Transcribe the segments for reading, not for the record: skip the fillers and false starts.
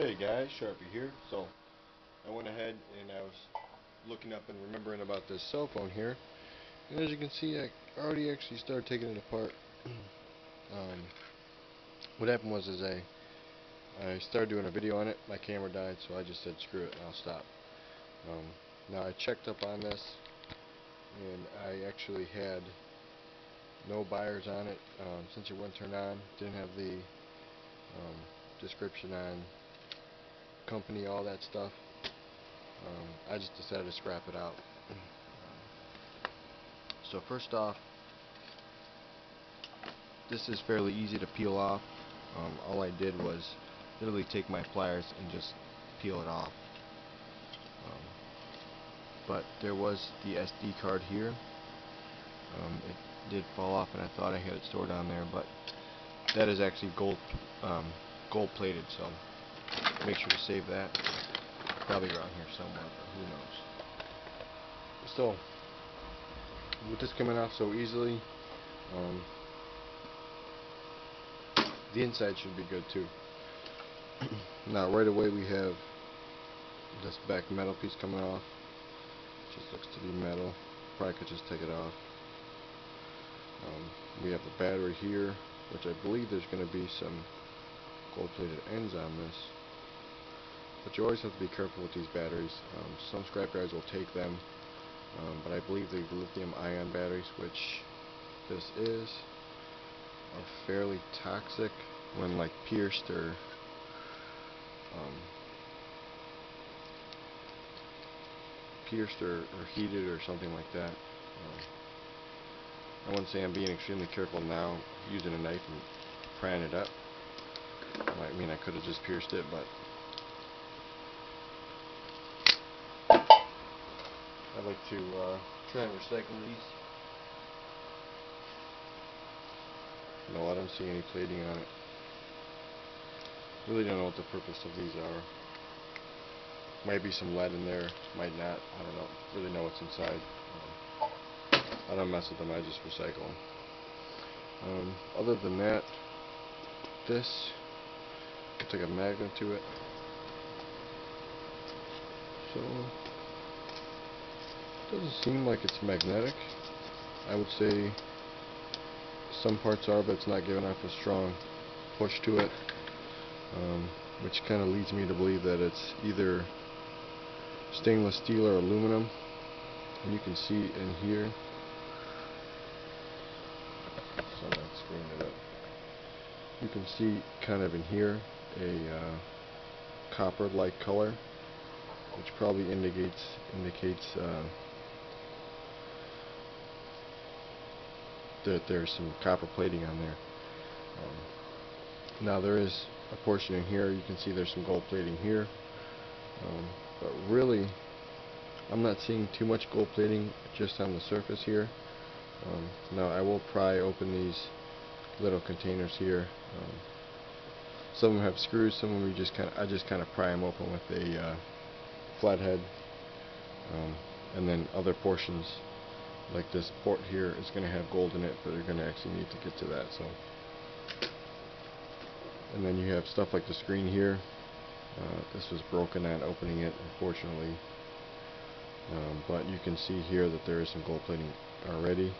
Hey guys, Sharpie here. So I went ahead and I was looking up and remembering about this cell phone here, and as you can see, I already actually started taking it apart. What happened was I started doing a video on it. My camera died, so I just said screw it and I'll stop. Now I checked up on this, and I actually had no buyers on it since it wouldn't turn on. Didn't have the description on company, all that stuff. I just decided to scrap it out. So first off, this is fairly easy to peel off. All I did was literally take my pliers and just peel it off. But there was the SD card here. It did fall off, and I thought I had it stored on there, but that is actually gold plated. So make sure to save that. Probably around here somewhere, but who knows. So with this coming off so easily, the inside should be good too. Now right away we have this back metal piece coming off. Just looks to be metal. Probably could just take it off. We have the battery here, which I believe there's going to be some gold-plated ends on this. But you always have to be careful with these batteries. Some scrapyards will take them, but I believe the lithium-ion batteries, which this is, are fairly toxic when like pierced or heated or something like that. I wouldn't say I'm being extremely careful now using a knife and prying it up. I mean, I could have just pierced it, but I like to try and recycle these. No, I don't see any plating on it. Really don't know what the purpose of these are. Might be some lead in there, might not. I don't know. Really know what's inside. I don't mess with them. I just recycle them. Other than that, this looks like a magnet to it. So doesn't seem like it's magnetic. I would say some parts are, but it's not giving off a strong push to it, which kind of leads me to believe that it's either stainless steel or aluminum. And you can see in here, so I'm not screwing it up. You can see kind of in here a copper-like color, which probably indicates that there's some copper plating on there. Now there is a portion in here. You can see there's some gold plating here, but really I'm not seeing too much gold plating just on the surface here. Now I will pry open these little containers here. Some of them have screws, some of them I just kind of pry them open with a flathead, and then other portions like this port here is going to have gold in it, but you're going to actually need to get to that. So, and then you have stuff like the screen here. This was broken on opening it, unfortunately, but you can see here that there is some gold plating already,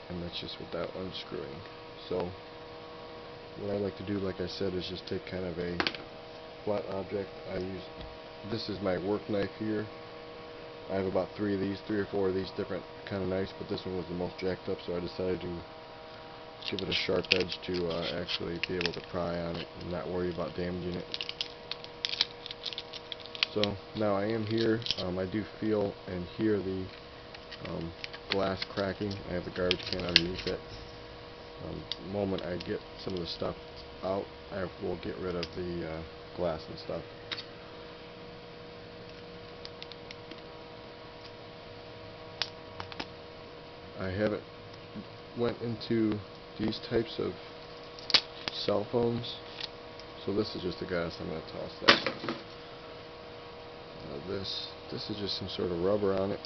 and that's just without unscrewing. So what I like to do, like I said, is just take kind of a flat object. This is my work knife here. I have about three or four of these different kind of knives, but this one was the most jacked up, so I decided to give it a sharp edge to actually be able to pry on it and not worry about damaging it. So now I am here. I do feel and hear the glass cracking. I have a garbage can underneath it. The moment I get some of the stuff out, I will get rid of the glass and stuff. I haven't went into these types of cell phones, so this is just the glass. I'm going to toss that. This is just some sort of rubber on it.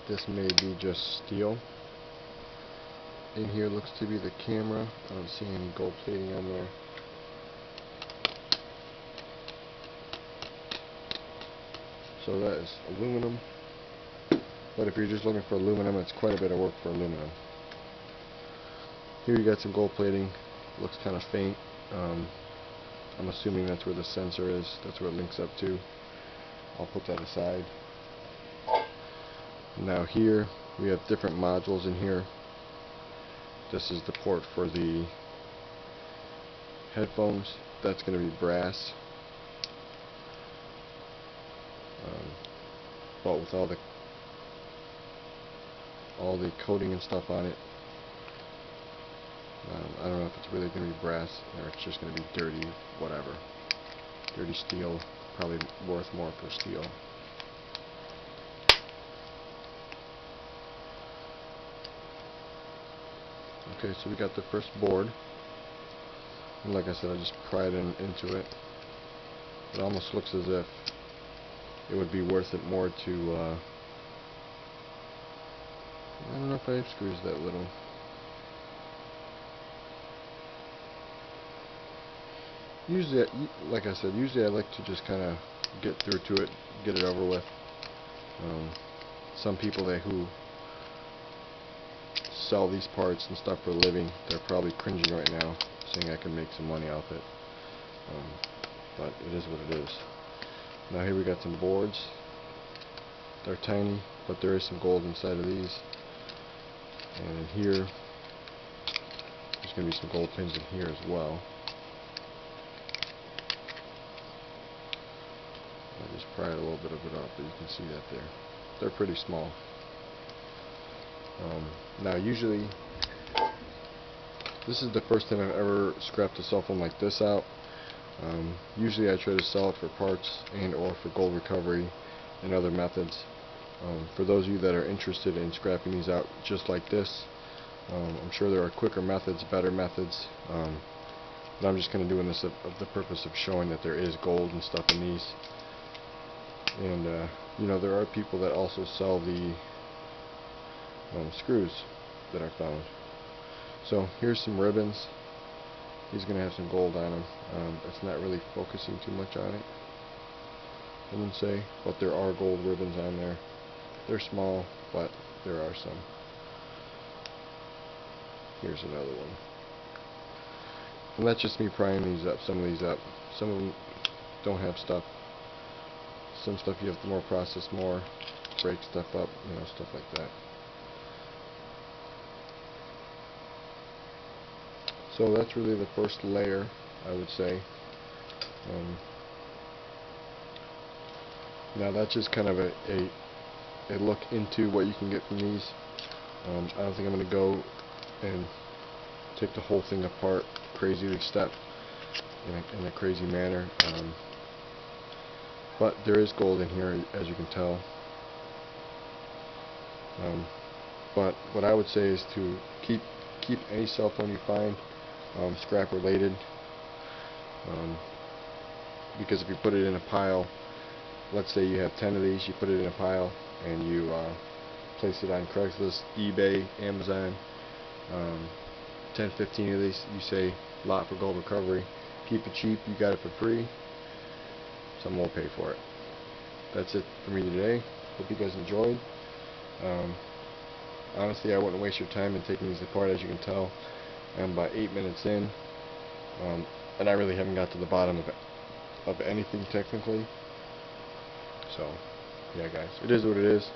This may be just steel. in here looks to be the camera. I don't see any gold plating on there. So that is aluminum. But if you're just looking for aluminum, it's quite a bit of work for aluminum. Here you got some gold plating. Looks kind of faint. I'm assuming that's where the sensor is. That's where it links up to. I'll put that aside. Now here we have different modules in here. This is the port for the headphones. That's going to be brass. But with all the coating and stuff on it, I don't know if it's really going to be brass or it's just going to be dirty, whatever. Dirty steel, probably worth more for steel. Okay, so we got the first board, and like I said, I just pried into it. It almost looks as if it would be worth it more to, I don't know if I have screws that little. Usually, like I said, usually I like to just kind of get through to it, get it over with. Some people who sell these parts and stuff for a living, they're probably cringing right now, saying I can make some money off it. But it is what it is. Now here we got some boards. They're tiny, but there is some gold inside of these. And in here, there's going to be some gold pins in here as well. I just pried a little bit of it off, but you can see that there. They're pretty small. Now usually, this is the first time I've ever scrapped a cell phone like this out. Usually I try to sell it for parts and or for gold recovery and other methods. For those of you that are interested in scrapping these out just like this, I'm sure there are quicker methods, better methods, but I'm just kind of doing this of the purpose of showing that there is gold and stuff in these. And you know, there are people that also sell the screws that are found. So here's some ribbons. He's going to have some gold on them. It's not really focusing too much on it, I wouldn't say, but there are gold ribbons on there. They're small, but there are some. Here's another one. And that's just me prying these up, some of these up. Some of them don't have stuff. Some stuff you have to more process more, break stuff up, you know, stuff like that. So that's really the first layer, I would say. Now that's just kind of a look into what you can get from these. I don't think I'm going to go and take the whole thing apart crazily step in a crazy manner. But there is gold in here, as you can tell. But what I would say is to keep any cell phone you find scrap related, because if you put it in a pile, let's say you have 10 of these, you put it in a pile and you place it on Craigslist, eBay, Amazon, 10, 15 of these, you say lot for gold recovery, keep it cheap, you got it for free, someone will pay for it. That's it for me today. Hope you guys enjoyed. Honestly, I wouldn't waste your time in taking these apart. As you can tell, I'm about 8 minutes in, and I really haven't got to the bottom of anything technically. So yeah guys, it is what it is.